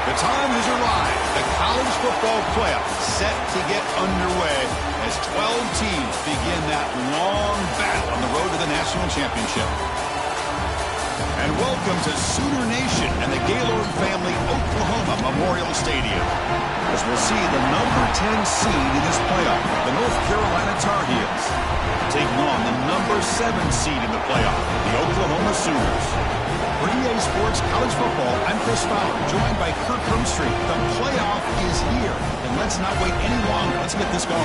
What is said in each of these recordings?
The time has arrived. The college football playoff set to get underway as 12 teams begin that long battle on the road to the national championship. And welcome to Sooner Nation and the Gaylord Family Oklahoma Memorial Stadium, as we'll see the number 10 seed in this playoff, the North Carolina Tar Heels, taking on the number 7 seed in the playoff, the Oklahoma Sooners. For EA Sports College Football, I'm Chris Fowler, joined by Kirk Hermstreet. The playoff is here, and let's not wait any longer. Let's get this going.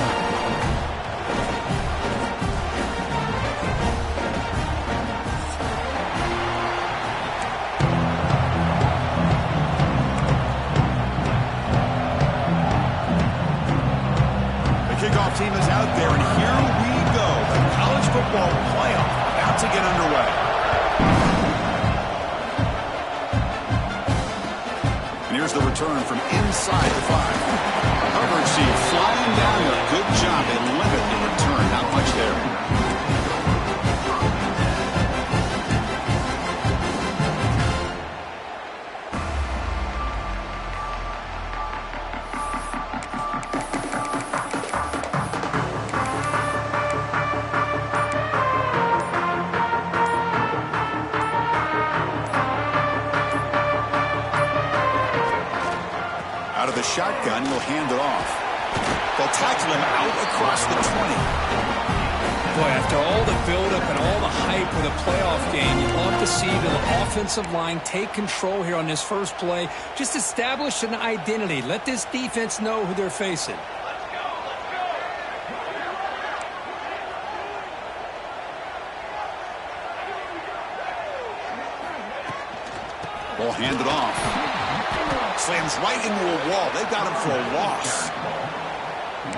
Kickoff team is out there, and here we go. The college football playoff about to get underway. And here's the return from inside the 5. Coverage team flying down there. Good job. They limit the return. Not much there. Out of the shotgun, he'll hand it off. They'll tackle him out across the 20. Boy, after all the buildup and all the hype with a playoff game, you'd love to see the offensive line take control here on this first play. Just establish an identity. Let this defense know who they're facing. Ball handed off. Slams right into a wall. They got him for a loss.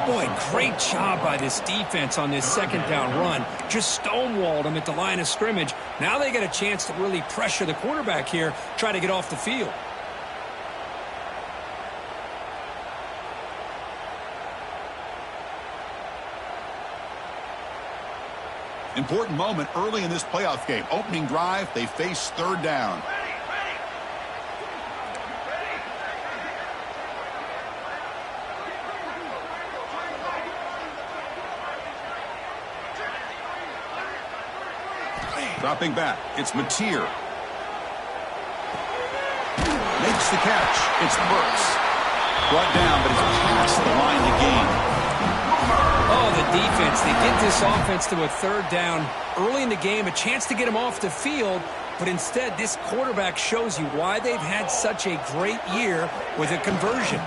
Boy, great job by this defense on this second down run. Just stonewalled him at the line of scrimmage. Now they get a chance to really pressure the quarterback here, try to get off the field. Important moment early in this playoff game. Opening drive, they face third down. Dropping back, it's Mateer. Makes the catch. It's Burks. Brought down, but it's past the line to gain. Oh, the defense. They get this offense to a third down early in the game, a chance to get him off the field, but instead this quarterback shows you why they've had such a great year with a conversion.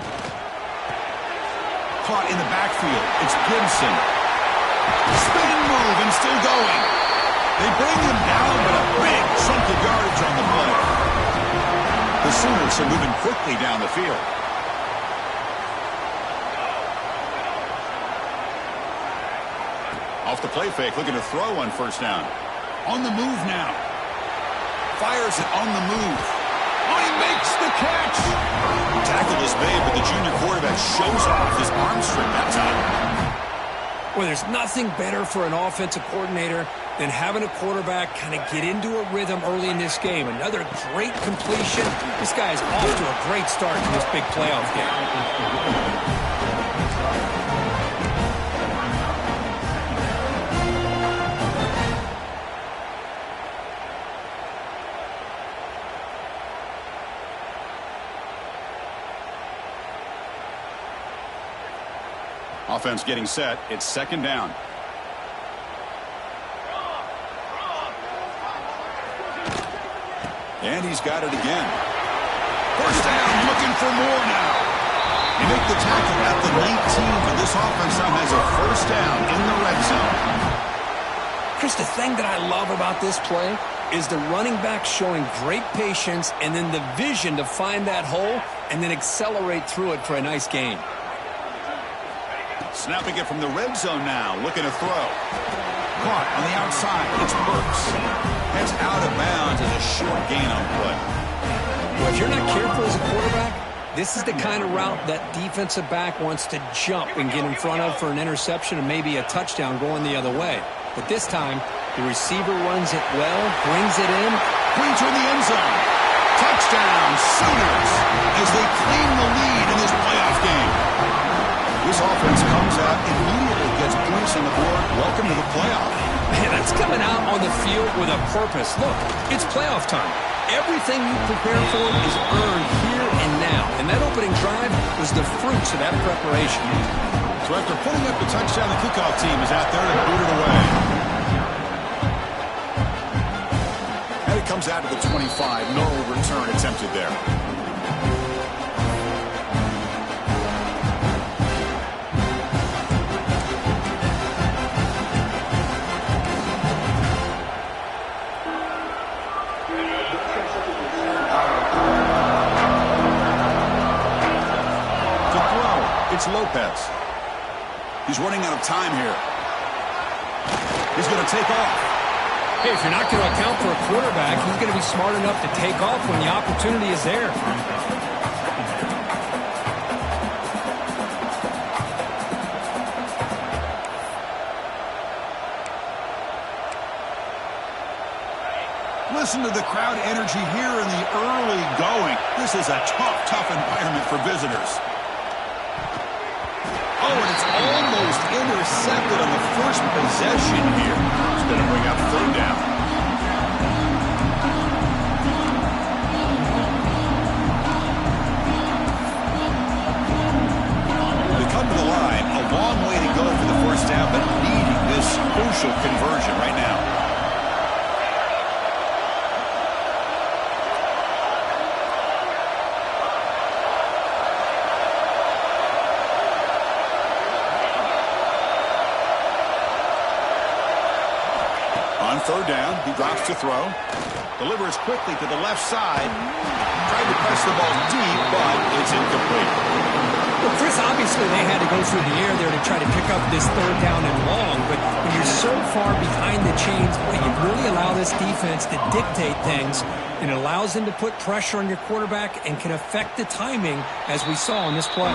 Caught in the backfield. It's Gibson. Spin move and still going. They bring him down, but a big chunk of yardage on the play. The Sooners are moving quickly down the field. Off the play fake, looking to throw on first down. On the move now. Fires it on the move. Oh, he makes the catch. Tackle is made, but the junior quarterback shows off his arm strength that time. Well, there's nothing better for an offensive coordinator than having a quarterback kind of get into a rhythm early in this game. Another great completion. This guy is off to a great start in this big playoff game. Offense getting set. It's second down. And he's got it again. First down, looking for more now. You make the tackle at the 19, but this offense now has a first down in the red zone. Chris, the thing that I love about this play is the running back showing great patience and then the vision to find that hole and then accelerate through it for a nice gain. Snapping it from the red zone now, looking to throw. Caught on the outside, it's Burks. That's out of bounds as a short gain on play. Well, if you're not careful as a quarterback, this is the kind of route that defensive back wants to jump and get in front of for an interception and maybe a touchdown going the other way. But this time, the receiver runs it well, brings it in. Brings her in the end zone. Touchdown, Sooners, as they clear on the field with a purpose. Look, it's playoff time. Everything you prepare for is earned here and now. And that opening drive was the fruits of that preparation. So after putting up the touchdown, the kickoff team is out there to boot it away. And it comes out to the 25. No return attempted there. Lopez. He's running out of time here. He's going to take off. Hey, if you're not going to account for a quarterback, he's going to be smart enough to take off when the opportunity is there. Listen to the crowd energy here in the early going. This is a tough environment for visitors. Oh, and it's almost intercepted on the first possession here. It's going to bring up third down. They come to the line. A long way to go for the first down, but needing this crucial conversion right now. Third down, he drops to throw. Delivers quickly to the left side. Tried to press the ball deep, but it's incomplete. Well, Chris, obviously they had to go through the air there to try to pick up this third down and long, but when you're so far behind the chains, boy, you really allow this defense to dictate things, and it allows them to put pressure on your quarterback and can affect the timing, as we saw in this play.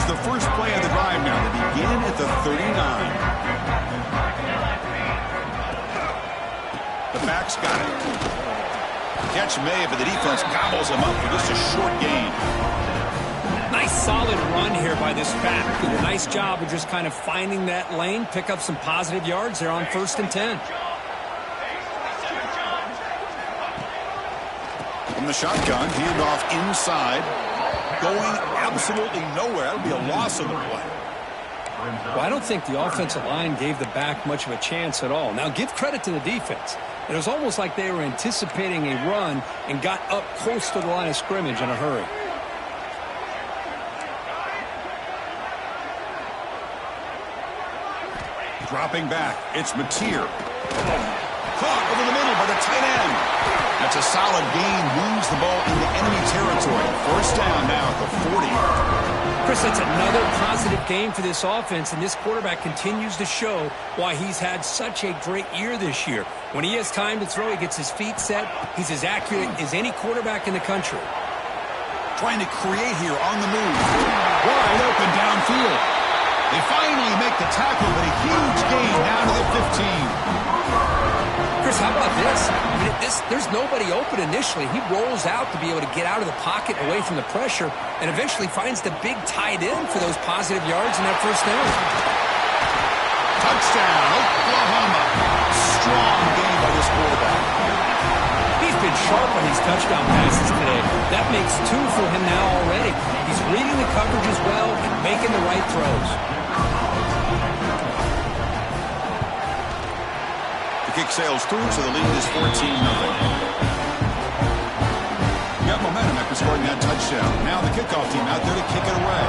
The first play of the drive now. They begin at the 39. The back's got it. Catch made, but the defense gobbles him up for just a short gain. Nice solid run here by this back. Did a nice job of just kind of finding that lane, pick up some positive yards there on 1st and 10. From the shotgun, handoff inside. Going absolutely nowhere. That'll be a loss of the play. Well, I don't think the offensive line gave the back much of a chance at all. Now, give credit to the defense. It was almost like they were anticipating a run and got up close to the line of scrimmage in a hurry. Dropping back, it's Mateer. Caught over the middle by the tight end. That's a solid gain, moves the ball into enemy territory. First down now at the 40. Chris, that's another positive game for this offense, and this quarterback continues to show why he's had such a great year this year. When he has time to throw, he gets his feet set. He's as accurate as any quarterback in the country. Trying to create here on the move. Wide open downfield. They finally make the tackle, but a huge gain down to the 15. Chris, how about this? I mean, there's nobody open initially. He rolls out to be able to get out of the pocket away from the pressure and eventually finds the big tight end for those positive yards in that first down. Touchdown, Oklahoma. Strong game by this quarterback. He's been sharp on these touchdown passes today. That makes 2 for him now already. He's reading the coverage as well and making the right throws. Kick sails through, so the lead is 14-9. Got momentum after scoring that touchdown. Now the kickoff team out there to kick it away.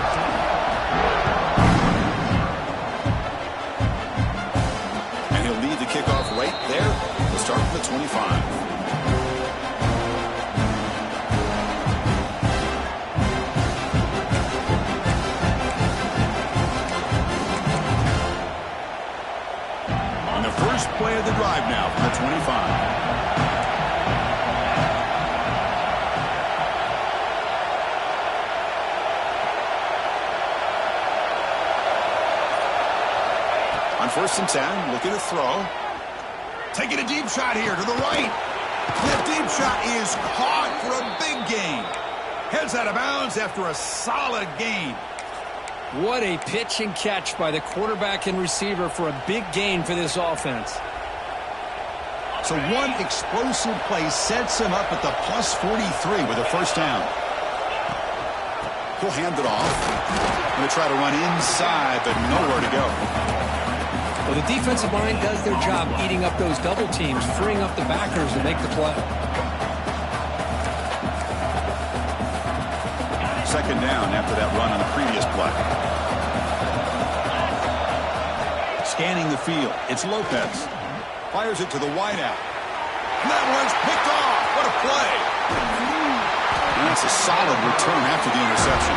And he'll lead the kickoff right there to start from the 25. First play of the drive now from the 25. On 1st and 10, looking to throw. Taking a deep shot here to the right. That deep shot is caught for a big gain. Heads out of bounds after a solid gain. What a pitch and catch by the quarterback and receiver for a big gain for this offense. So one explosive play sets him up at the plus 43 with a first down. He'll hand it off. Going to try to run inside, but nowhere to go. Well, the defensive line does their job eating up those double teams, freeing up the backers to make the play. Second down after that run on the previous play. Scanning the field, it's Lopez. Fires it to the wideout. That one's picked off. What a play. And that's a solid return after the interception.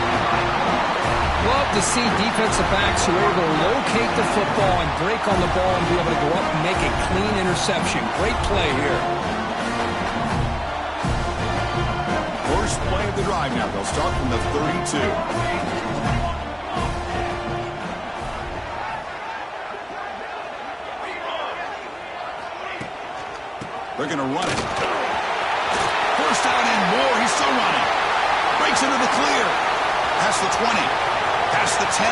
Love to see defensive backs who are able to locate the football and break on the ball and be able to go up and make a clean interception. Great play here. First play of the drive now. They'll start from the 32. They're going to run it. First down and more. He's still running. Breaks into the clear. Past the 20. Past the 10.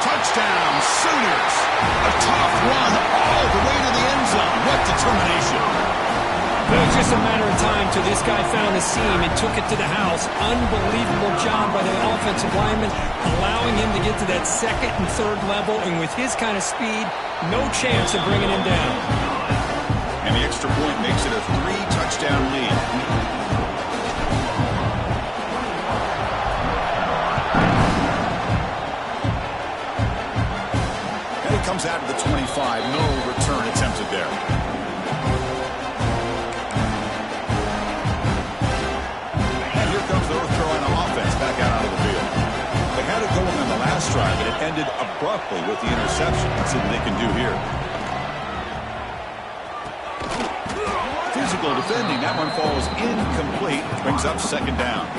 Touchdown, Sooners. A tough run all the way to the end zone. What determination. It was just a matter of time till this guy found a seam and took it to the house. Unbelievable job by the offensive lineman, allowing him to get to that second and third level, and with his kind of speed, no chance of bringing him down. And the extra point makes it a 3-touchdown lead. And it comes out of the 25. No return attempted there. North Carolina offense back out onto the field. They had it going on the last drive, but it ended abruptly with the interception. Let's see what they can do here. Physical defending. That one falls incomplete. Brings up second down.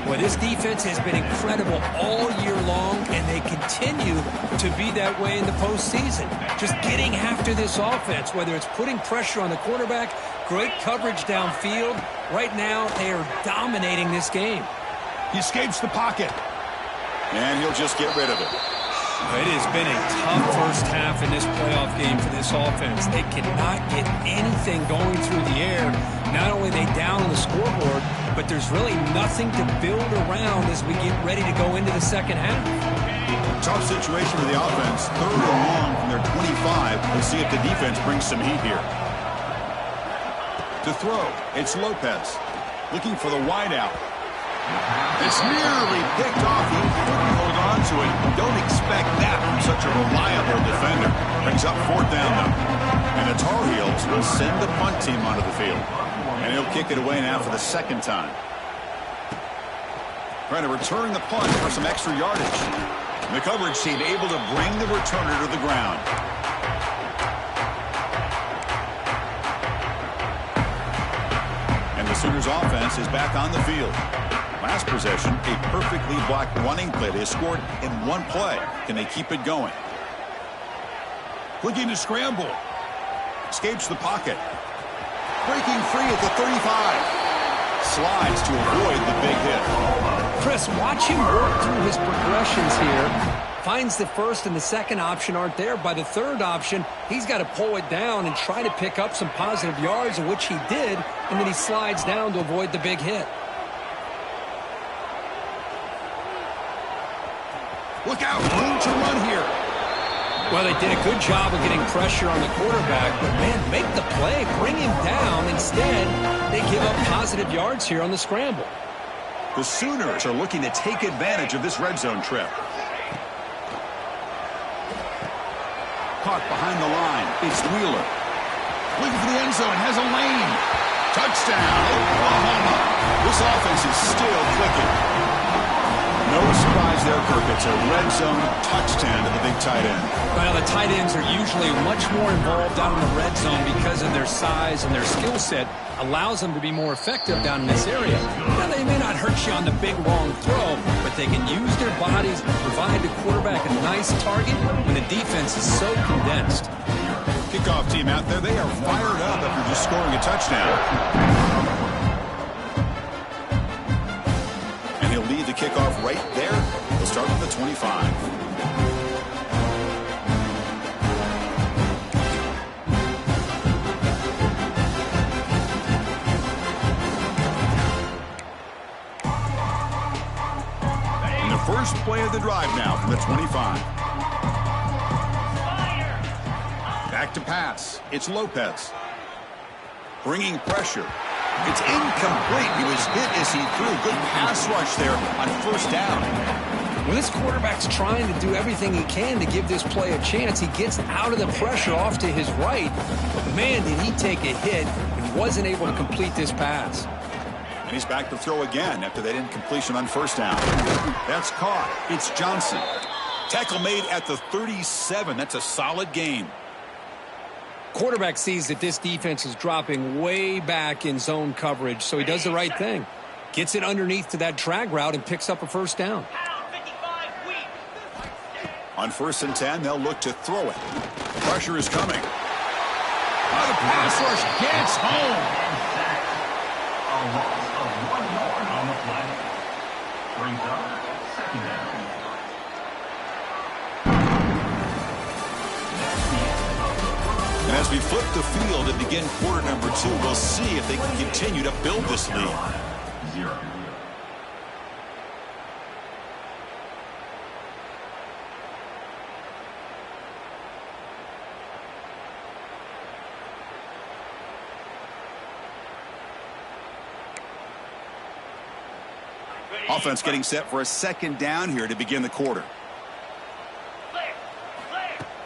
Well, this defense has been incredible all year long, and they continue to be that way in the postseason. Just getting after this offense, whether it's putting pressure on the quarterback, great coverage downfield. Right now, they are dominating this game. He escapes the pocket. And he'll just get rid of it. It has been a tough first half in this playoff game for this offense. They cannot get anything going through the air. Not only are they down on the scoreboard, but there's really nothing to build around as we get ready to go into the second half. Tough situation for the offense. Third and long from their 25. We'll see if the defense brings some heat here. To throw, it's Lopez. Looking for the wideout. It's nearly picked off. He couldn't hold on to it. Don't expect that from such a reliable defender. Brings up fourth down, though. And the Tar Heels will send the punt team onto the field. And he'll kick it away now for the second time. Trying to return the punt for some extra yardage. And the coverage team able to bring the returner to the ground. And the Sooners offense is back on the field. Last possession, a perfectly blocked running play. They scored in one play. Can they keep it going? Looking to scramble. Escapes the pocket. Breaking free at the 35. Slides to avoid the big hit. Chris, watch him work through his progressions here. Finds the first and the second option aren't there. By the third option, he's got to pull it down and try to pick up some positive yards, which he did, and then he slides down to avoid the big hit. Look out, room to run here. Well, they did a good job of getting pressure on the quarterback, but man, make the play, bring him down. Instead, they give up positive yards here on the scramble. The Sooners are looking to take advantage of this red zone trip. Caught behind the line. It's Wheeler. Looking for the end zone. Has a lane. Touchdown, Oklahoma. This offense is still clicking. No surprise there, Kirk. It's a red zone touchdown to the big tight end. Well, the tight ends are usually much more involved down in the red zone because of their size and their skill set. Allows them to be more effective down in this area. Now, they may not hurt you on the big, long throw, but they can use their bodies to provide the quarterback a nice target when the defense is so condensed. Kickoff team out there, they are fired up after just scoring a touchdown. And he'll lead the kickoff right there. He'll start with the 25. of the drive now from the 25. Back to pass. It's Lopez. Bringing pressure. It's incomplete. He was hit as he threw. Good pass rush there on first down. Well, this quarterback's trying to do everything he can to give this play a chance. He gets out of the pressure off to his right. But, man, did he take a hit and wasn't able to complete this pass. And he's back to throw again after that incompletion on first down. That's caught. It's Johnson. Tackle made at the 37. That's a solid gain. Quarterback sees that this defense is dropping way back in zone coverage, so he does the right thing. Gets it underneath to that drag route and picks up a first down. On 1st and 10, they'll look to throw it. Pressure is coming. Oh, the pass rush gets home. A loss of 1 yard on the play. Brings up second down. And as we flip the field and begin quarter number 2, we'll see if they can continue to build this lead. 0. Offense getting set for a second down here to begin the quarter.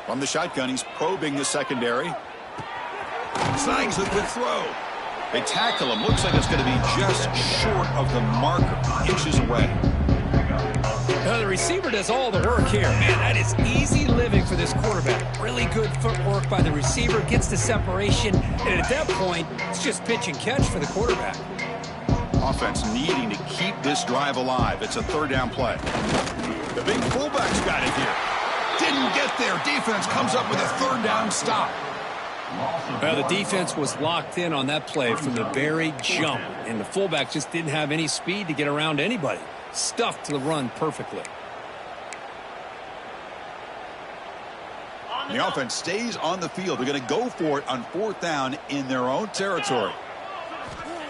From the shotgun, he's probing the secondary. Snags a good throw. They tackle him. Looks like it's going to be just short of the marker, inches away. The receiver does all the work here. Man, that is easy living for this quarterback. Really good footwork by the receiver. Gets the separation. And at that point, it's just pitch and catch for the quarterback. Offense needing to keep this drive alive. It's a 3rd down play. The big fullback's got it here. Didn't get there. Defense comes up with a 3rd down stop. Well, the defense was locked in on that play from the very jump, and the fullback just didn't have any speed to get around anybody. Stuffed the run perfectly. The offense stays on the field. They're going to go for it on 4th down in their own territory.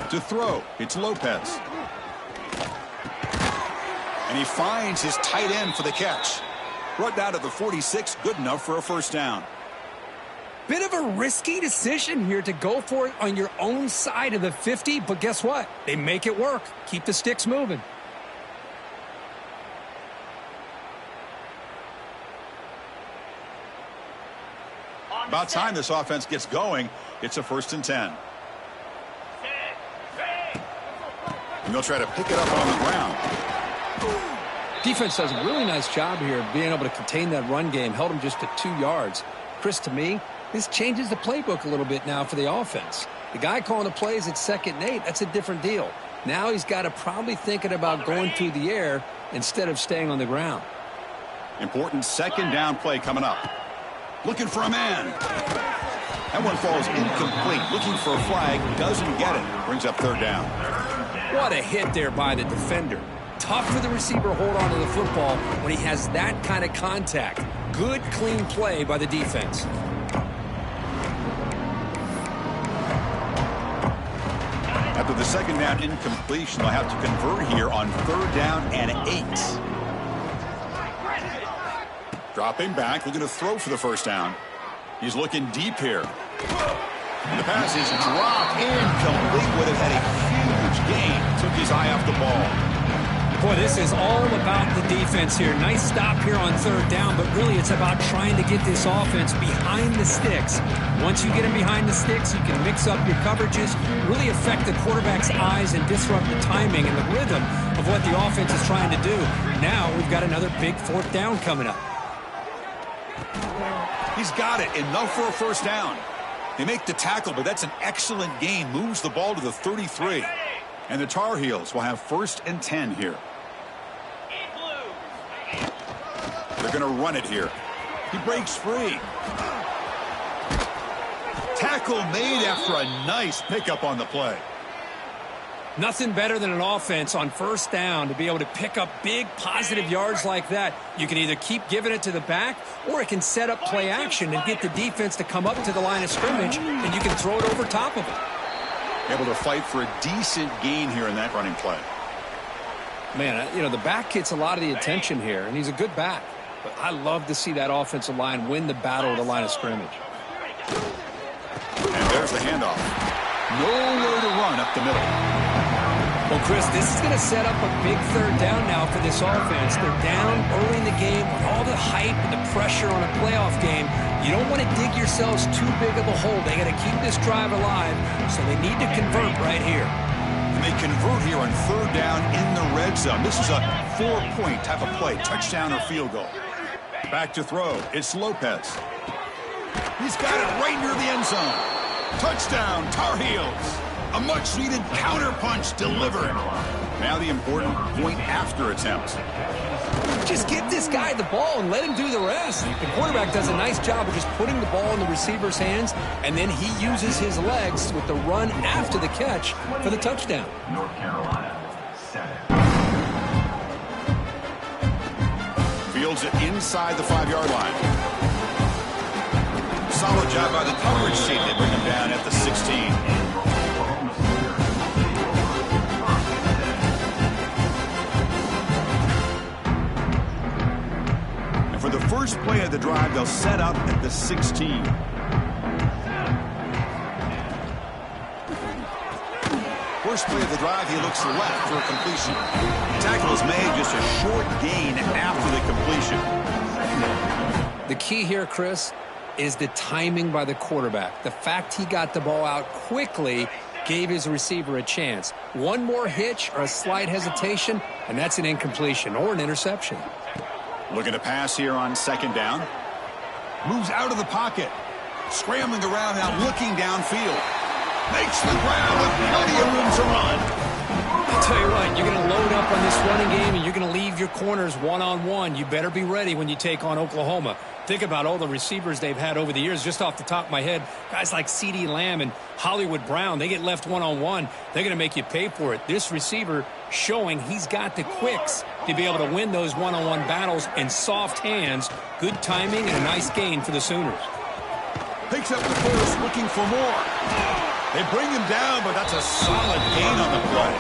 To throw, it's Lopez. And he finds his tight end for the catch. Brought down to the 46, good enough for a first down. Bit of a risky decision here to go for it on your own side of the 50, but guess what? They make it work. Keep the sticks moving. About time this offense gets going. It's a 1st and 10. And they'll try to pick it up on the ground. Defense does a really nice job here of being able to contain that run game. Held them just to 2 yards. Chris, to me, this changes the playbook a little bit now for the offense. The guy calling the plays at 2nd and 8, that's a different deal. Now he's got to probably thinking about going through the air instead of staying on the ground. Important 2nd down play coming up. Looking for a man. That one falls incomplete. Looking for a flag. Doesn't get it. Brings up 3rd down. What a hit there by the defender. Tough for the receiver to hold on to the football when he has that kind of contact. Good, clean play by the defense. After the 2nd down incompletion, they'll have to convert here on 3rd down and 8. Dropping back, looking to throw for the first down. He's looking deep here. And the pass is dropped incomplete. Would have had a huge gain. Took his eye off the ball. Boy, this is all about the defense here. Nice stop here on 3rd down, but really it's about trying to get this offense behind the sticks. Once you get them behind the sticks, you can mix up your coverages, really affect the quarterback's eyes and disrupt the timing and the rhythm of what the offense is trying to do. Now we've got another big 4th down coming up. He's got it. Enough for a first down. They make the tackle, but that's an excellent gain. Moves the ball to the 33. And the Tar Heels will have 1st and 10 here. They're going to run it here. He breaks free. Tackle made after a nice pickup on the play. Nothing better than an offense on 1st down to be able to pick up big positive yards like that. You can either keep giving it to the back, or it can set up play action and get the defense to come up to the line of scrimmage, and you can throw it over top of it. Able to fight for a decent gain here in that running play. Man, the back gets a lot of the attention here, and he's a good back. But I love to see that offensive line win the battle at the line of scrimmage. And there's the handoff. Nowhere to run up the middle. Well, Chris, this is going to set up a big third down now for this offense. They're down early in the game with all the hype and the pressure on a playoff game. You don't want to dig yourselves too big of a hole. They got to keep this drive alive, so they need to convert right here. And they convert here on third down in the red zone. This is a 4-point type of play, touchdown or field goal. Back to throw. It's Lopez. He's got it right near the end zone. Touchdown, Tar Heels. A much-needed counter-punch delivered. Now the important point-after attempt. Just give this guy the ball and let him do the rest. The quarterback does a nice job of just putting the ball in the receiver's hands, and then he uses his legs with the run after the catch for the touchdown. North Carolina, 7. Fields it inside the 5-yard line. Solid job by the coverage team. They bring him down at the 16. For the first play of the drive, they'll set up at the 16. First play of the drive, he looks left for a completion. Tackle is made, just a short gain after the completion. The key here, Chris, is the timing by the quarterback. The fact he got the ball out quickly gave his receiver a chance. One more hitch or a slight hesitation, and that's an incompletion or an interception. Looking to pass here on second down. Moves out of the pocket. Scrambling around now, looking downfield. Makes the ground with plenty of room to run. I'll tell you what, you're going to load up on this running game and you're going to leave your corners one-on-one. You better be ready when you take on Oklahoma. Think about all the receivers they've had over the years. Just off the top of my head, guys like CeeDee Lamb and Hollywood Brown, they get left one-on-one. They're going to make you pay for it. This receiver showing he's got the quicks to be able to win those one-on-one battles in soft hands. Good timing and a nice gain for the Sooners. Picks up the first, looking for more. They bring him down, but that's a solid gain on the play.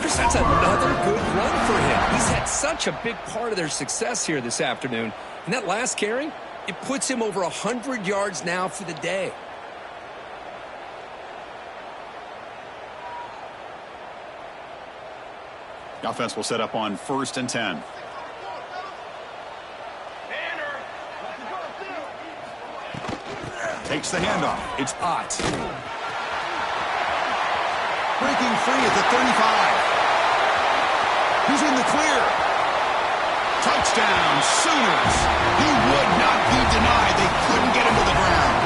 Chris, that's another good run for him. He's had such a big part of their success here this afternoon. And that last carry, it puts him over 100 yards now for the day. The offense will set up on 1st and 10. Takes the handoff. It's Ott. Breaking free at the 35. He's in the clear. Touchdown, Sooners. He would not be denied. They couldn't get him to the ground.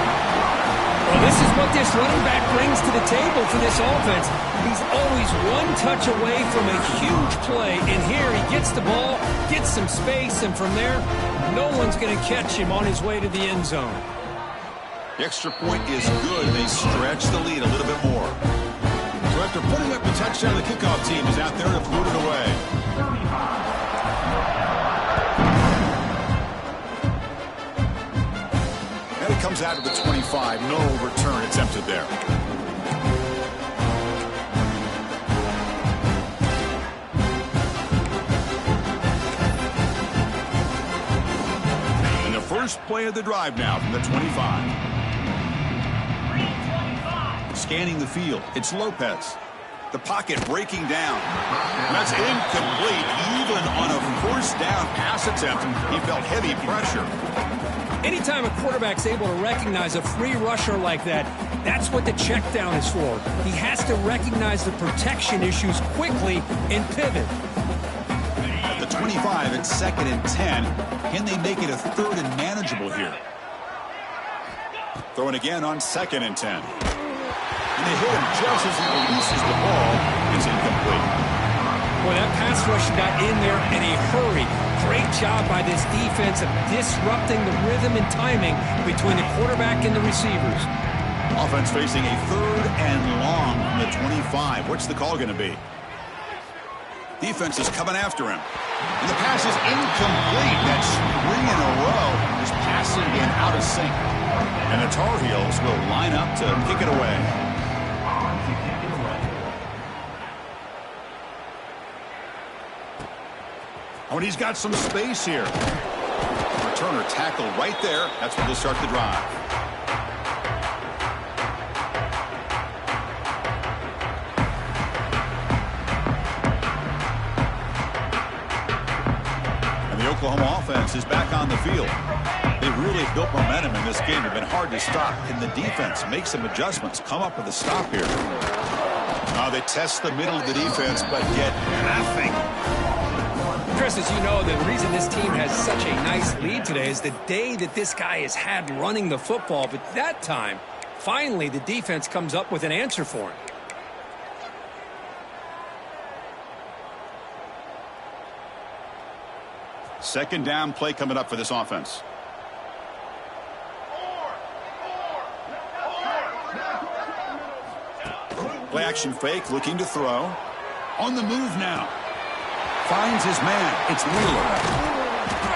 Well, this is what this running back brings to the table for this offense. He's always one touch away from a huge play. And here he gets the ball, gets some space, and from there, no one's going to catch him on his way to the end zone. The extra point is good. They stretch the lead a little bit more. So after putting up the touchdown, the kickoff team is out there to put it away. And it comes out of the 25. No return attempted there. And the first play of the drive now from the 25. Scanning the field, it's Lopez. The pocket breaking down. That's incomplete. Even on a first down pass attempt, he felt heavy pressure. Anytime a quarterback's able to recognize a free rusher like that, that's what the check down is for. He has to recognize the protection issues quickly and pivot. At the 25, it's 2nd and 10. Can they make it a 3rd and manageable here? Throwing again on 2nd and 10. And they hit him just as he releases the ball. It's incomplete. Boy, that pass rush got in there in a hurry. Great job by this defense of disrupting the rhythm and timing between the quarterback and the receivers. Offense facing a 3rd and long from the 25. What's the call going to be? Defense is coming after him. And the pass is incomplete. That's 3 in a row. His passing game out of sync. And the Tar Heels will line up to kick it away. Oh, and he's got some space here. Returner tackled right there. That's where they'll start the drive. And the Oklahoma offense is back on the field. They've really built momentum in this game. It's been hard to stop. Can the defense make some adjustments, come up with a stop here? They test the middle of the defense, but get nothing. Chris, as you know, the reason this team has such a nice lead today is the day that this guy has had running the football. But that time, finally, the defense comes up with an answer for him. Second down play coming up for this offense. Play action fake, looking to throw. On the move now. Finds his man. It's Wheeler.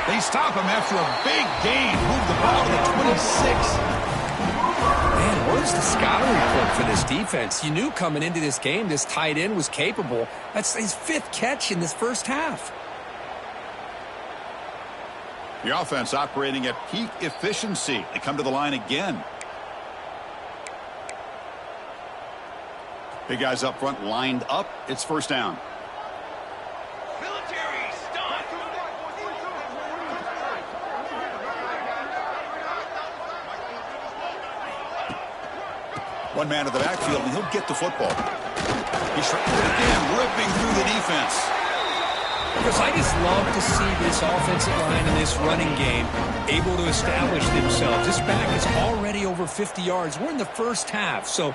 They stop him after a big gain. Move the ball to the 26. Man, what is the scouting report for this defense? You knew coming into this game this tight end was capable. That's his 5th catch in this first half. The offense operating at peak efficiency. They come to the line again. Big guys up front lined up. It's first down. Military stunt. One man to the backfield, and he'll get the football. He's again ripping through the defense. Because I just love to see this offensive line and this running game able to establish themselves. This back is already over 50 yards. We're in the first half, so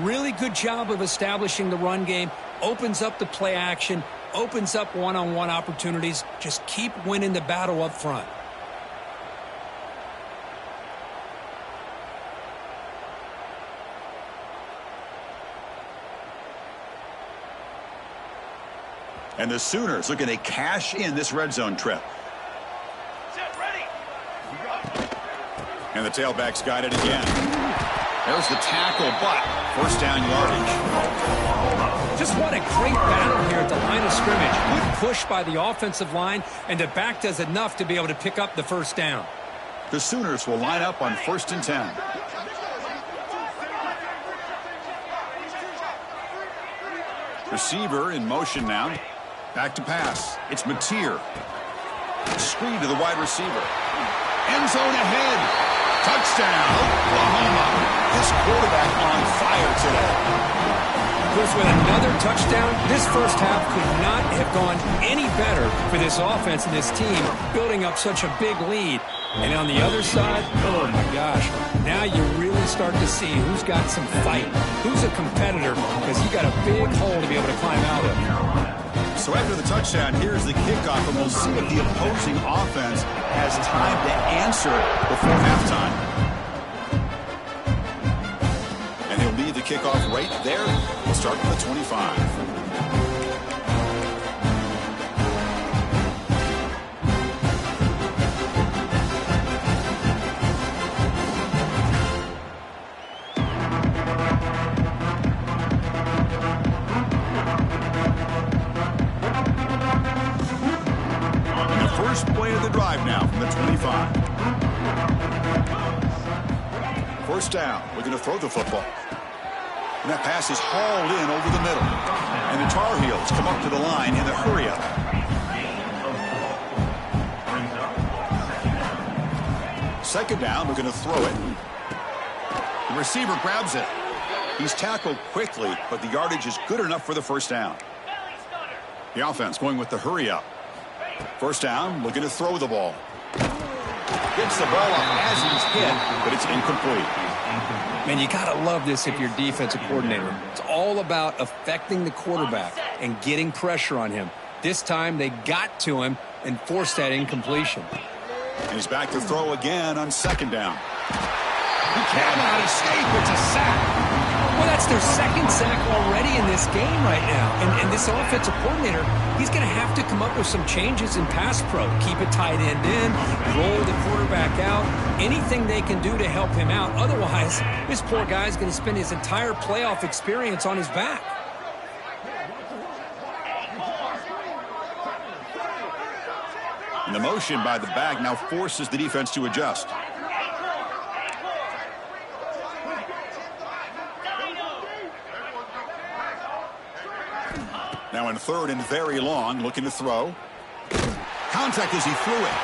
really good job of establishing the run game. Opens up the play action, opens up one-on-one opportunities. Just keep winning the battle up front. And the Sooners looking to cash in this red zone trip. Set ready. And the tailback's got it again. There's the tackle, but first down yardage. Just what a great battle here at the line of scrimmage. Good push by the offensive line, and the back does enough to be able to pick up the first down. The Sooners will line up on 1st and 10. Receiver in motion now. Back to pass. It's Mateer. Screen to the wide receiver. End zone ahead. Touchdown, Oklahoma. This quarterback on fire today. Chris, with another touchdown, this first half could not have gone any better for this offense and this team, building up such a big lead. And on the other side, oh my gosh, now you really start to see who's got some fight, who's a competitor, because you got a big hole to be able to climb out of. So after the touchdown, here's the kickoff, and we'll see if the opposing offense has time to answer before halftime. And he'll lead the kickoff right there. We'll start with the 25. Play of the drive now from the 25. First down. We're going to throw the football. And that pass is hauled in over the middle. And the Tar Heels come up to the line in the hurry-up. Second down. We're going to throw it. The receiver grabs it. He's tackled quickly, but the yardage is good enough for the first down. The offense going with the hurry-up. First down, looking to throw the ball. Gets the ball up as he's hit, but it's incomplete. Man, you got to love this if you're defensive coordinator. It's all about affecting the quarterback and getting pressure on him. This time, they got to him and forced that incompletion. And he's back to throw again on second down. He cannot escape. It's a sack. Well, that's their second sack already in this game right now. And this offensive coordinator, he's going to have to come up with some changes in pass pro. Keep a tight end in, roll the quarterback out, anything they can do to help him out. Otherwise, this poor guy's going to spend his entire playoff experience on his back. And the motion by the back now forces the defense to adjust. Now in third and very long, looking to throw. Contact as he threw it.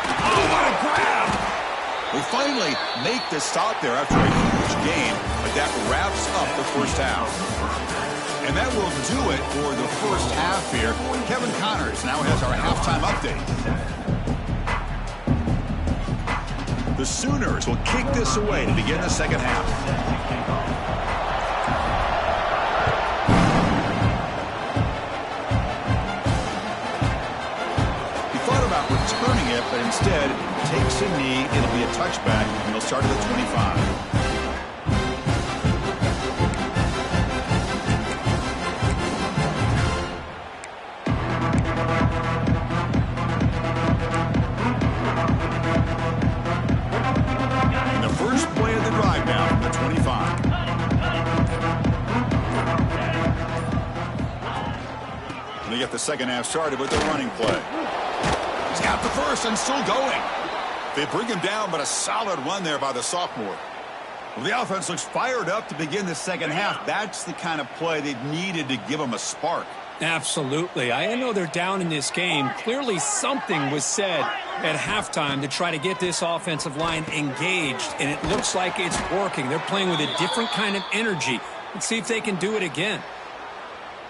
Oh, what a grab! We finally make the stop there after a huge gain, but that wraps up the first half. And that will do it for the first half here. Kevin Connors now has our halftime update. The Sooners will kick this away to begin the second half. Returning it, but instead takes a knee. It'll be a touchback, and they'll start at the 25. And the first play of the drive now from the 25. And they get the second half started with the running play. He's got the first and still going. They bring him down, but a solid run there by the sophomore. Well, the offense looks fired up to begin the second half. That's the kind of play they've needed to give them a spark. Absolutely. I know they're down in this game. Clearly something was said at halftime to try to get this offensive line engaged, and it looks like it's working. They're playing with a different kind of energy. Let's see if they can do it again.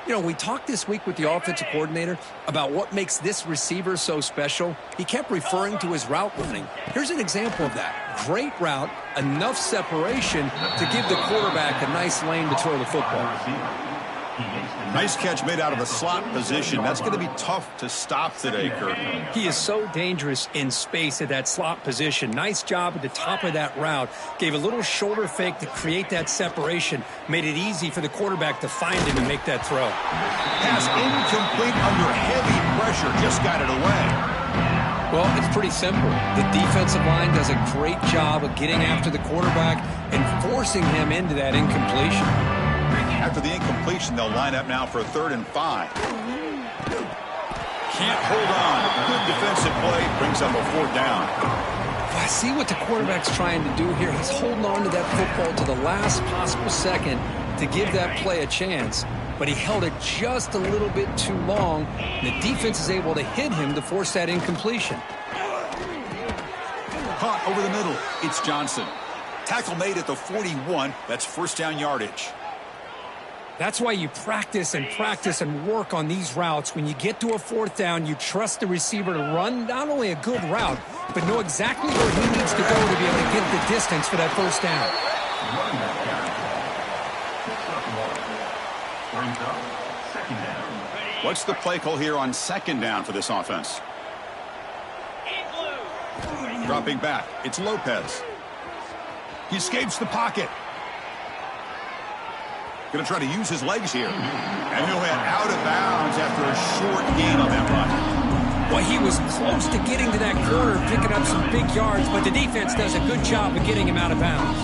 You know, we talked this week with the offensive coordinator about what makes this receiver so special. He kept referring to his route running. Here's an example of that. Great route, enough separation to give the quarterback a nice lane to throw the football. Nice catch made out of the slot position. That's going to be tough to stop today, Kurt. He is so dangerous in space at that slot position. Nice job at the top of that route. Gave a little shoulder fake to create that separation. Made it easy for the quarterback to find him and make that throw. Pass incomplete under heavy pressure. Just got it away. Well, it's pretty simple. The defensive line does a great job of getting after the quarterback and forcing him into that incompletion. After the incompletion, they'll line up now for a 3rd and 5. Can't hold on. Good defensive play brings up a 4th down. I see what the quarterback's trying to do here. He's holding on to that football to the last possible second to give that play a chance. But he held it just a little bit too long. And the defense is able to hit him to force that incompletion. Caught over the middle. It's Johnson. Tackle made at the 41. That's first down yardage. That's why you practice and work on these routes. When you get to a 4th down, you trust the receiver to run not only a good route, but know exactly where he needs to go to be able to get the distance for that first down. What's the play call here on 2nd down for this offense? Dropping back. It's Lopez. He escapes the pocket. Going to try to use his legs here. And he'll head out of bounds after a short gain on that run. Well, he was close to getting to that corner, picking up some big yards, but the defense does a good job of getting him out of bounds.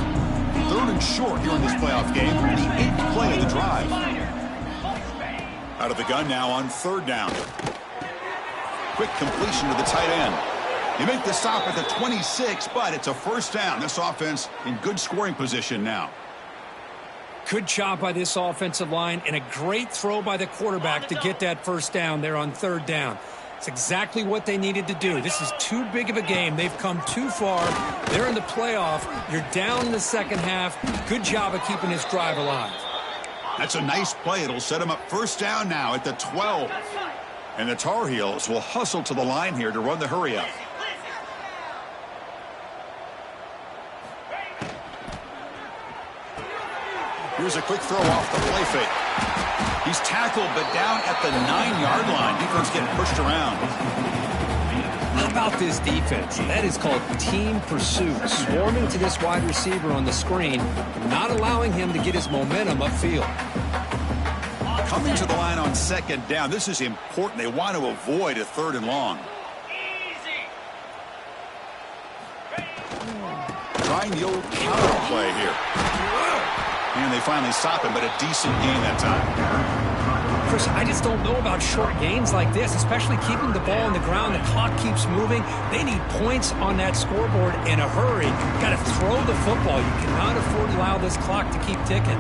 3rd and short here in this playoff game. The 8th play of the drive. Out of the gun now on 3rd down. Quick completion to the tight end. You make the stop at the 26, but it's a first down. This offense in good scoring position now. Good job by this offensive line and a great throw by the quarterback to get that first down there on 3rd down. It's exactly what they needed to do. This is too big of a game. They've come too far. They're in the playoff. You're down in the second half. Good job of keeping this drive alive. That's a nice play. It'll set them up first down now at the 12. And the Tar Heels will hustle to the line here to run the hurry up. Here's a quick throw off the play fake. He's tackled, but down at the 9-yard line. Defense getting pushed around. How about this defense? That is called team pursuit. Swarming to this wide receiver on the screen, not allowing him to get his momentum upfield. Coming to the line on 2nd down. This is important. They want to avoid a 3rd and long. Trying the old counter play here. And they finally stop him, but a decent gain that time. Chris, I just don't know about short gains like this, especially keeping the ball on the ground. The clock keeps moving. They need points on that scoreboard in a hurry. Got to throw the football. You cannot afford to allow this clock to keep ticking.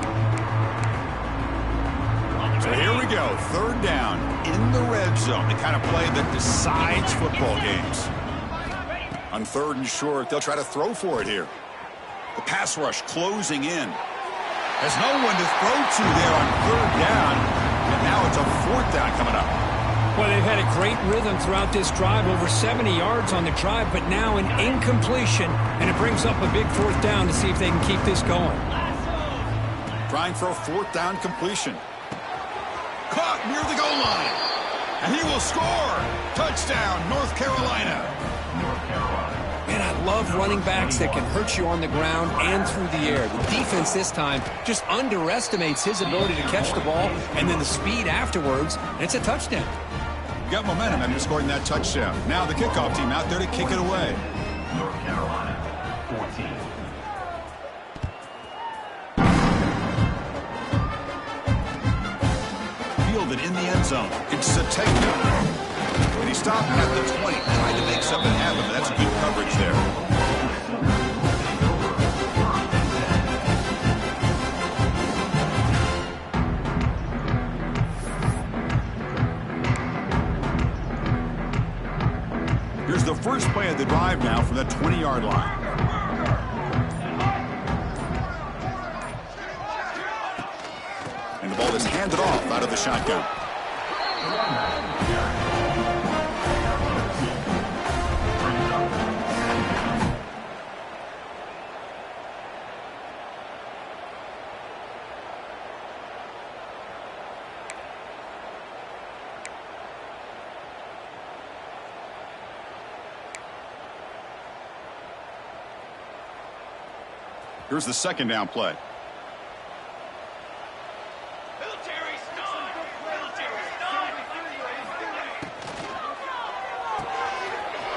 So here we go, third down in the red zone, the kind of play that decides football games. On third and short, they'll try to throw for it here. The pass rush closing in. There's no one to throw to there on third down, and now it's a fourth down coming up. Well, they've had a great rhythm throughout this drive, over 70 yards on the drive, but now an incompletion, and it brings up a big fourth down to see if they can keep this going. Trying for a fourth down completion. Caught near the goal line, and he will score. Touchdown, North Carolina. Man, I love running backs that can hurt you on the ground and through the air. The defense this time just underestimates his ability to catch the ball and then the speed afterwards, and it's a touchdown. You got momentum after scoring that touchdown. Now the kickoff team out there to kick it away. North Carolina, 14. Fielded in the end zone. It's a takedown. And he stopped at the 20, trying to make something happen. That's good coverage there. Here's the first play of the drive now from the 20-yard line. And the ball is handed off out of the shotgun. Here's the second down play.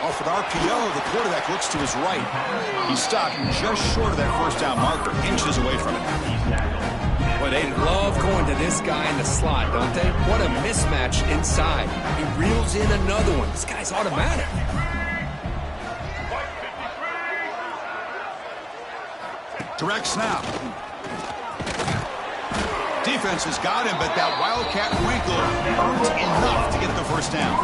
Off with RPO, the quarterback looks to his right. He stopped just short of that first down marker, inches away from it. Well, they love going to this guy in the slot, don't they? What a mismatch inside. He reels in another one. This guy's automatic. Direct snap. Defense has got him, but that Wildcat wrinkle earns enough to get the first down.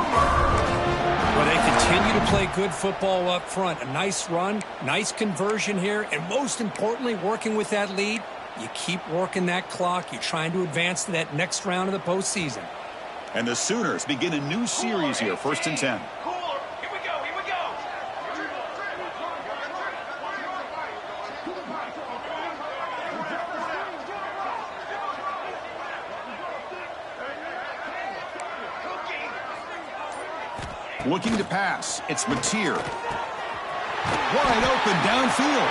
Well, they continue to play good football up front. A nice run, nice conversion here, and most importantly, working with that lead, you keep working that clock. You're trying to advance to that next round of the postseason. And the Sooners begin a new series here, 1st and 10. Looking to pass. It's Mateer. Wide open downfield.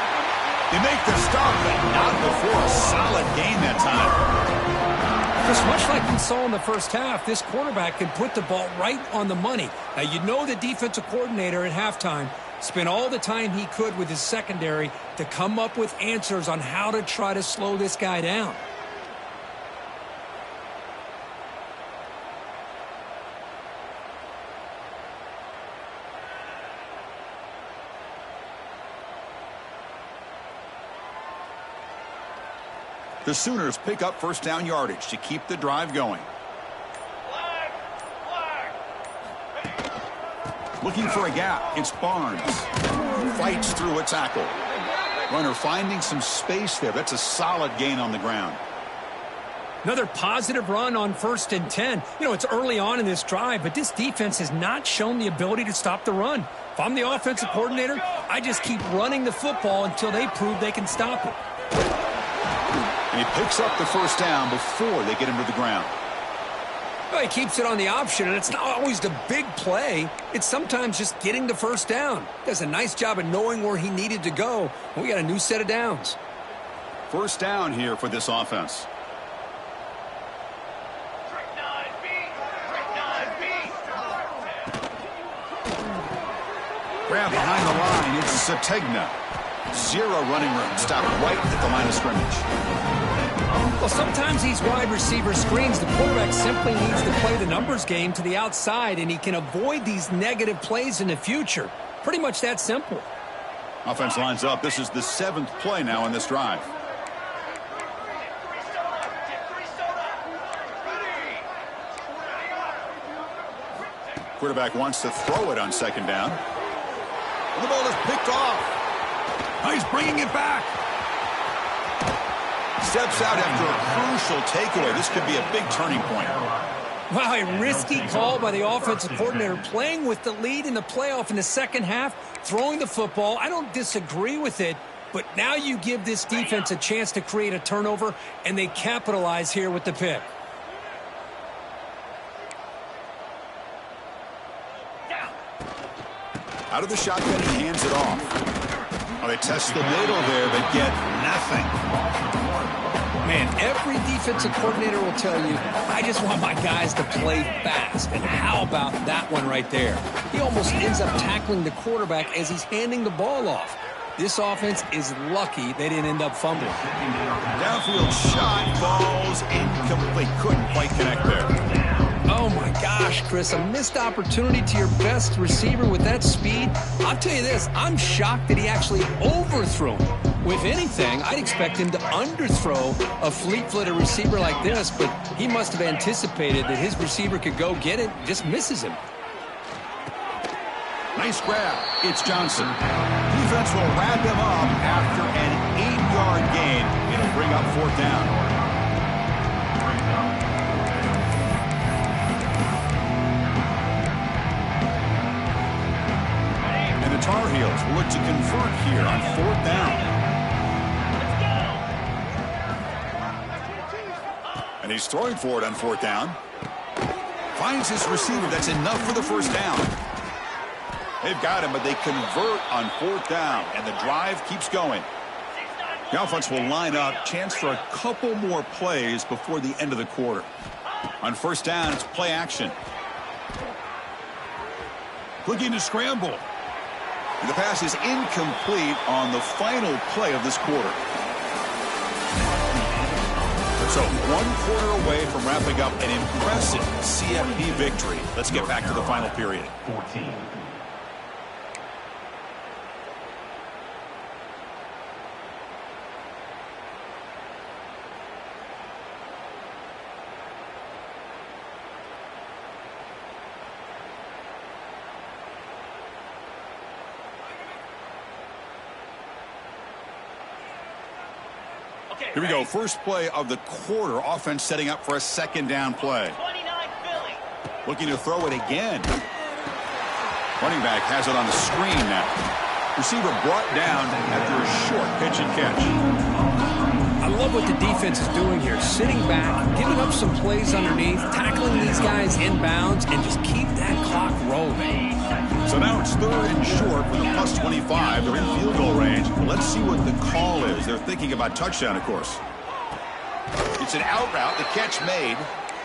They make the stop, but not before a solid gain that time. Just much like we saw in the first half, this quarterback can put the ball right on the money. Now, you know the defensive coordinator at halftime spent all the time he could with his secondary to come up with answers on how to try to slow this guy down. The Sooners pick up first down yardage to keep the drive going. Looking for a gap. It's Barnes. Fights through a tackle. Runner finding some space there. That's a solid gain on the ground. Another positive run on 1st and 10. You know, it's early on in this drive, but this defense has not shown the ability to stop the run. If I'm the offensive coordinator, I just keep running the football until they prove they can stop it. And he picks up the first down before they get him to the ground. Well, he keeps it on the option, and it's not always the big play. It's sometimes just getting the first down. Does a nice job of knowing where he needed to go. We got a new set of downs. First down here for this offense. Grab behind the line. It's Sategna. Zero running room. Stop right at the line of scrimmage. Well, sometimes these wide receiver screens, the quarterback simply needs to play the numbers game to the outside, and he can avoid these negative plays in the future. Pretty much that simple. Offense lines up. This is the 7th play now in this drive. Quarterback wants to throw it on 2nd down. And the ball is picked off. Now he's bringing it back. Steps out after a crucial takeaway. This could be a big turning point. Wow, a risky call by the offensive coordinator, playing with the lead in the playoff in the second half, throwing the football. I don't disagree with it, but now you give this defense a chance to create a turnover, and they capitalize here with the pick. Out of the shotgun, he hands it off. Oh, they test the middle there, but get nothing. Man, every defensive coordinator will tell you, I just want my guys to play fast. And how about that one right there? He almost ends up tackling the quarterback as he's handing the ball off. This offense is lucky they didn't end up fumbling. Downfield shot falls incomplete. Couldn't quite connect there. Oh, my gosh, Chris, a missed opportunity to your best receiver with that speed. I'll tell you this, I'm shocked that he actually overthrew him. With anything, I'd expect him to underthrow a fleet-footed receiver like this, but he must have anticipated that his receiver could go get it, just misses him. Nice grab. It's Johnson. Defense will wrap him up after an 8-yard gain. It'll bring up 4th down. The Tar Heels will look to convert here on 4th down. And he's throwing for it on 4th down. Finds his receiver. That's enough for the 1st down. They've got him, but they convert on 4th down, and the drive keeps going. The offense will line up. Chance for a couple more plays before the end of the quarter. On 1st down, it's play action. Looking to scramble. The pass is incomplete on the final play of this quarter. So 1 quarter away from wrapping up an impressive CFP victory. Let's get back to the final period. 14. Here we go. First play of the quarter. Offense setting up for a 2nd down play. Looking to throw it again. Running back has it on the screen now. Receiver brought down after a short pitch and catch. I love what the defense is doing here. Sitting back, giving up some plays underneath, tackling these guys inbounds, and just keep that clock rolling. So now it's 3rd and short for the +25. They're in field goal range. Let's see what the call is. They're thinking about touchdown, of course. It's an out route. The catch made.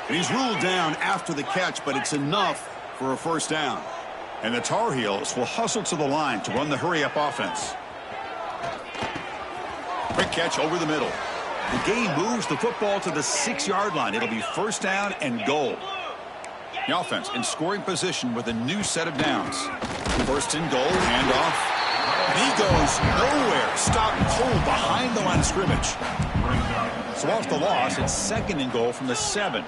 And he's ruled down after the catch, but it's enough for a 1st down. And the Tar Heels will hustle to the line to run the hurry-up offense. Quick catch over the middle. The game moves the football to the 6-yard line. It'll be 1st down and goal. The offense in scoring position with a new set of downs. 1st and goal, handoff. And he goes nowhere. Stopped cold behind the line of scrimmage. So off the loss, it's 2nd and goal from the 7.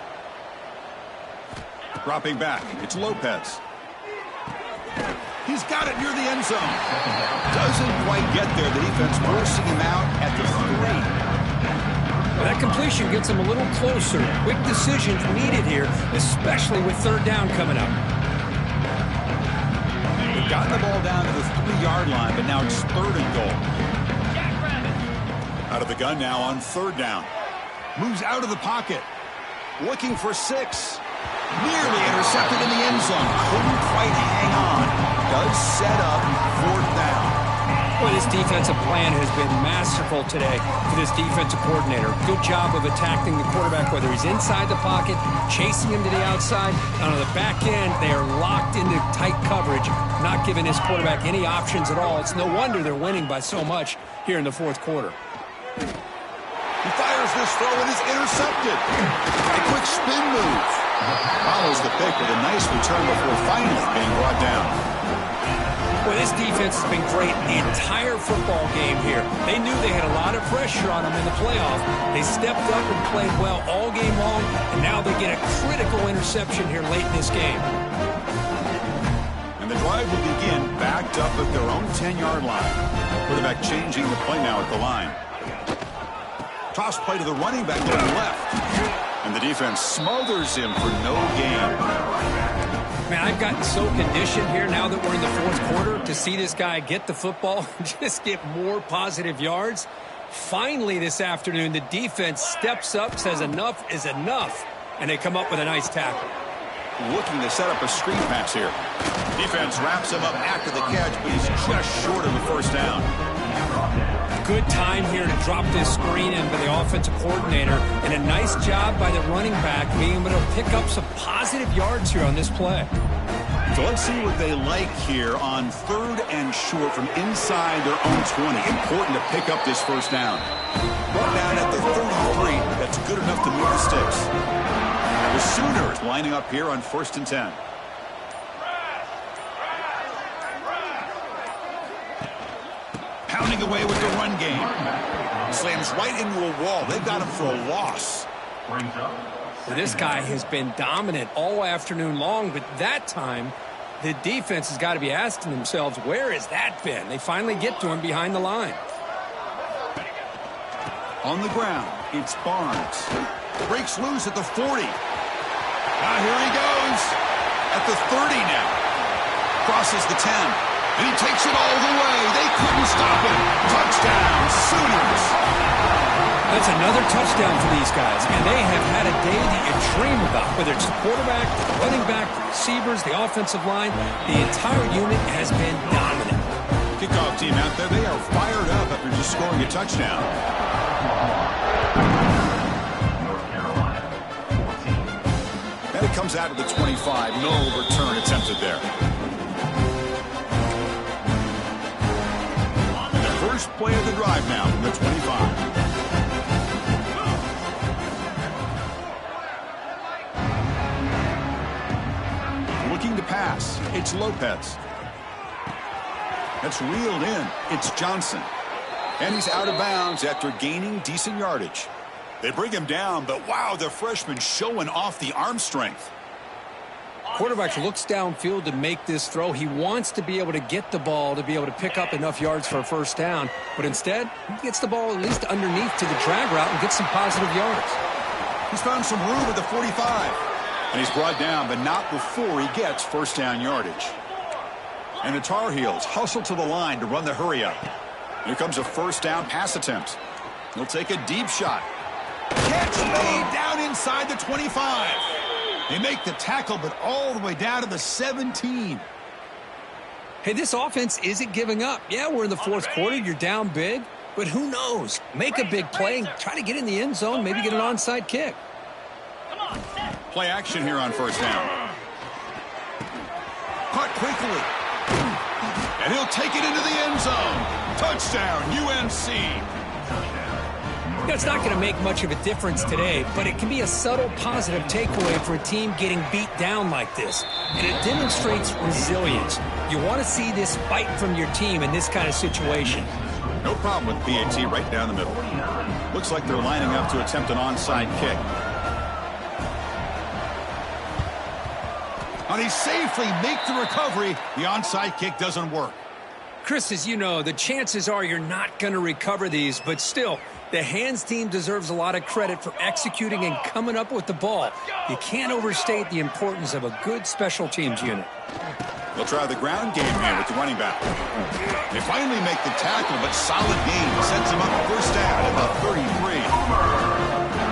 Dropping back, it's Lopez. He's got it near the end zone. Doesn't quite get there. The defense forcing him out at the 3. Well, that completion gets him a little closer. Quick decisions needed here, especially with 3rd down coming up. They've gotten the ball down to the 3-yard line, but now it's 3rd and goal. Out of the gun now on 3rd down. Moves out of the pocket. Looking for 6. Nearly intercepted in the end zone. Couldn't quite hang on. Does set up 4th down. Well, this defensive plan has been masterful today for this defensive coordinator. Good job of attacking the quarterback, whether he's inside the pocket, chasing him to the outside. On the back end, they are locked into tight coverage, not giving his quarterback any options at all. It's no wonder they're winning by so much here in the 4th quarter. He fires this throw and is intercepted. A quick spin move. Follows the pick with a nice return before finally being brought down. Well, this defense has been great the entire football game here. They knew they had a lot of pressure on them in the playoff. They stepped up and played well all game long, and now they get a critical interception here late in this game. And the drive will begin backed up at their own 10-yard line. Quarterback changing the play now at the line. Toss play to the running back going left. And the defense smothers him for no gain. Man, I've gotten so conditioned here now that we're in the fourth quarter to see this guy get the football and just get more positive yards. Finally this afternoon, the defense steps up, says enough is enough, and they come up with a nice tackle. Looking to set up a screen pass here. Defense wraps him up after the catch, but he's just short of the first down. Good time here to drop this screen in by the offensive coordinator, and a nice job by the running back being able to pick up some positive yards here on this play. So let's see what they like here on 3rd and short from inside their own 20. Important to pick up this first down. Brought down at the 33. That's good enough to move the sticks. The Sooners lining up here on 1st and 10. Pounding away with the run game. Slams right into a wall. They've got him for a loss. Well, this guy has been dominant all afternoon long, but that time the defense has got to be asking themselves, where has that been? They finally get to him behind the line. On the ground, it's Barnes. Breaks loose at the 40. Now here he goes. At the 30 now. Crosses the 10. And he takes it all the way. They couldn't stop him. Touchdown, Sooners. That's another touchdown for these guys, and they have had a day that you dream about, whether it's the quarterback, the running back, the receivers, the offensive line. The entire unit has been dominant. Kickoff team out there, they are fired up after just scoring a touchdown. And it comes out of the 25. No return attempted there. And the first play of the drive now from the 25. Looking to pass. It's Lopez. That's reeled in. It's Johnson. And he's out of bounds after gaining decent yardage. They bring him down, but wow, the freshman showing off the arm strength. Quarterback looks downfield to make this throw. He wants to be able to get the ball to be able to pick up enough yards for a first down. But instead, he gets the ball at least underneath to the drag route and gets some positive yards. He's found some room at the 45. And he's brought down, but not before he gets first down yardage. And the Tar Heels hustle to the line to run the hurry up. Here comes a first down pass attempt. He'll take a deep shot. Catch made down inside the 25. They make the tackle, but all the way down to the 17. Hey, this offense isn't giving up. Yeah, we're in the fourth quarter. You're down big, but who knows? Make a big play and try to get in the end zone, maybe get an onside kick. Play action here on first down. Caught quickly. And he'll take it into the end zone. Touchdown, UNC. You know, it's not going to make much of a difference today, but it can be a subtle positive takeaway for a team getting beat down like this. And it demonstrates resilience. You want to see this fight from your team in this kind of situation. No problem with BAT right down the middle. Looks like they're lining up to attempt an onside kick. And he safely makes the recovery. The onside kick doesn't work. Chris, as you know, the chances are you're not going to recover these, but still, the hands team deserves a lot of credit for executing and coming up with the ball. You can't overstate the importance of a good special teams unit. They'll try the ground game here with the running back. They finally make the tackle, but solid gain sets him up first down at the 33.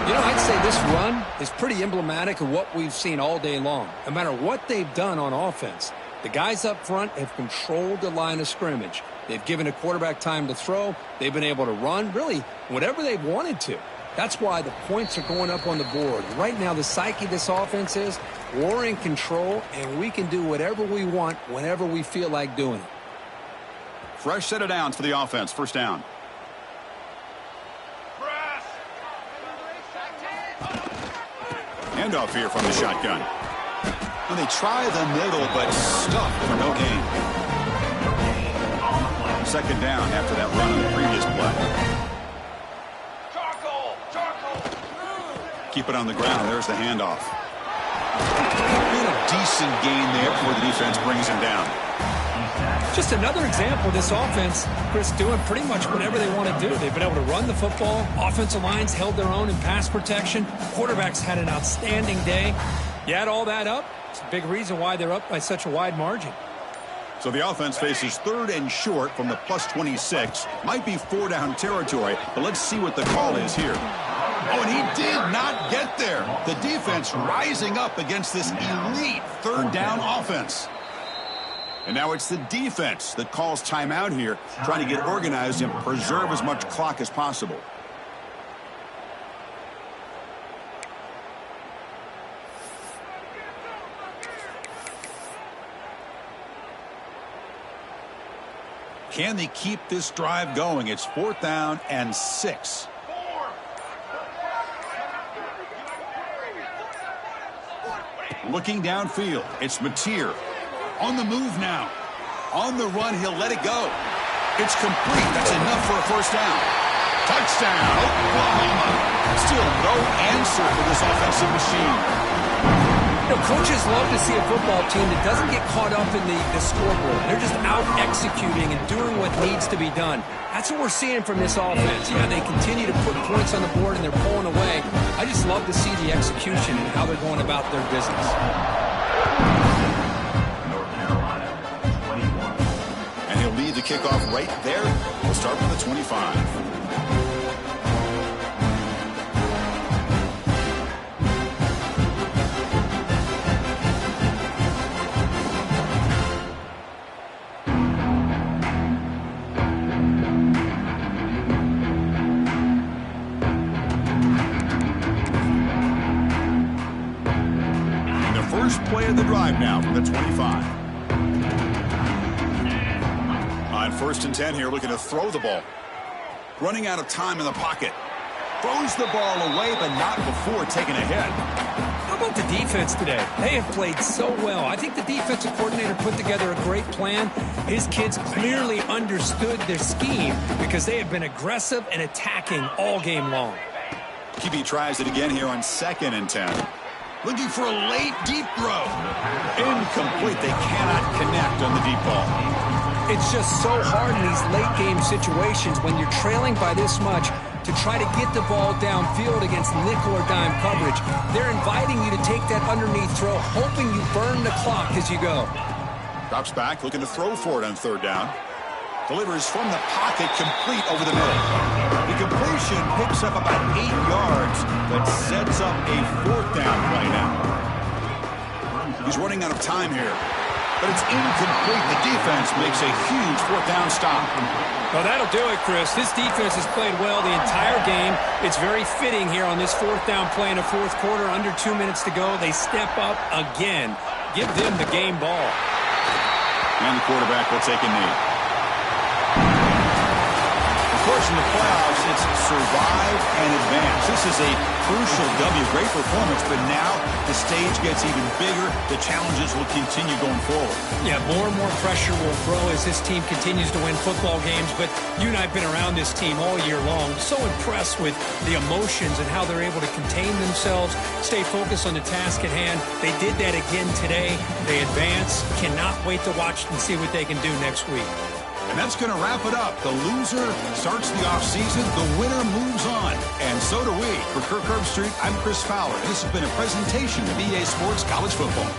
You know, I'd say this run is pretty emblematic of what we've seen all day long. No matter what they've done on offense, the guys up front have controlled the line of scrimmage. They've given a quarterback time to throw. They've been able to run, really, whatever they've wanted to. That's why the points are going up on the board. Right now, the psyche of this offense is we're in control, and we can do whatever we want whenever we feel like doing it. Fresh set of downs for the offense. First down. Handoff here from the shotgun. And they try the middle, but stuck for no gain. Second down after that run on the previous play. Keep it on the ground. There's the handoff. And a decent gain there before the defense brings him down. Just another example of this offense, Chris, doing pretty much whatever they want to do. They've been able to run the football. Offensive lines held their own in pass protection. Quarterbacks had an outstanding day. You add all that up, it's a big reason why they're up by such a wide margin. So the offense faces 3rd and short from the +26. Might be 4-down territory, but let's see what the call is here. Oh, and he did not get there. The defense rising up against this elite 3rd down offense. And now it's the defense that calls timeout here, trying to get organized and preserve as much clock as possible. Can they keep this drive going? It's 4th down and 6. Looking downfield, it's Mateer. On the move now. On the run, he'll let it go. It's complete. That's enough for a 1st down. Touchdown, Oklahoma. Still no answer for this offensive machine. You know, coaches love to see a football team that doesn't get caught up in the scoreboard. They're just out executing and doing what needs to be done. That's what we're seeing from this offense. Yeah, they continue to put points on the board and they're pulling away. I just love to see the execution and how they're going about their business. And he'll lead the kickoff right there. We'll start with the 25. Play of the drive now from the 25. On 1st and 10 here, looking to throw the ball. Running out of time in the pocket. Throws the ball away, but not before taking a hit. How about the defense today? They have played so well. I think the defensive coordinator put together a great plan. His kids clearly understood their scheme because they have been aggressive and attacking all game long. QB tries it again here on 2nd and 10. Looking for a late deep throw. Incomplete. They cannot connect on the deep ball. It's just so hard in these late game situations when you're trailing by this much to try to get the ball downfield against nickel or dime coverage. They're inviting you to take that underneath throw, hoping you burn the clock as you go. Drops back, looking to throw for it on 3rd down. Delivers from the pocket, complete over the middle. The completion picks up about 8 yards, but sets up a 4th down play now. He's running out of time here, but it's incomplete. The defense makes a huge 4th down stop. Well, that'll do it, Chris. This defense has played well the entire game. It's very fitting here on this 4th down play in the 4th quarter. Under 2 minutes to go. They step up again. Give them the game ball. And the quarterback will take a knee. Of course, in the playoffs, it's survive and advance. This is a crucial W. Great performance, but now the stage gets even bigger. The challenges will continue going forward. Yeah, more and more pressure will grow as this team continues to win football games, but you and I have been around this team all year long. So impressed with the emotions and how they're able to contain themselves, stay focused on the task at hand. They did that again today. They advance. Cannot wait to watch and see what they can do next week. And that's going to wrap it up. The loser starts the offseason. The winner moves on. And so do we. For Kirk Herbstreit, I'm Chris Fowler. This has been a presentation of EA Sports College Football.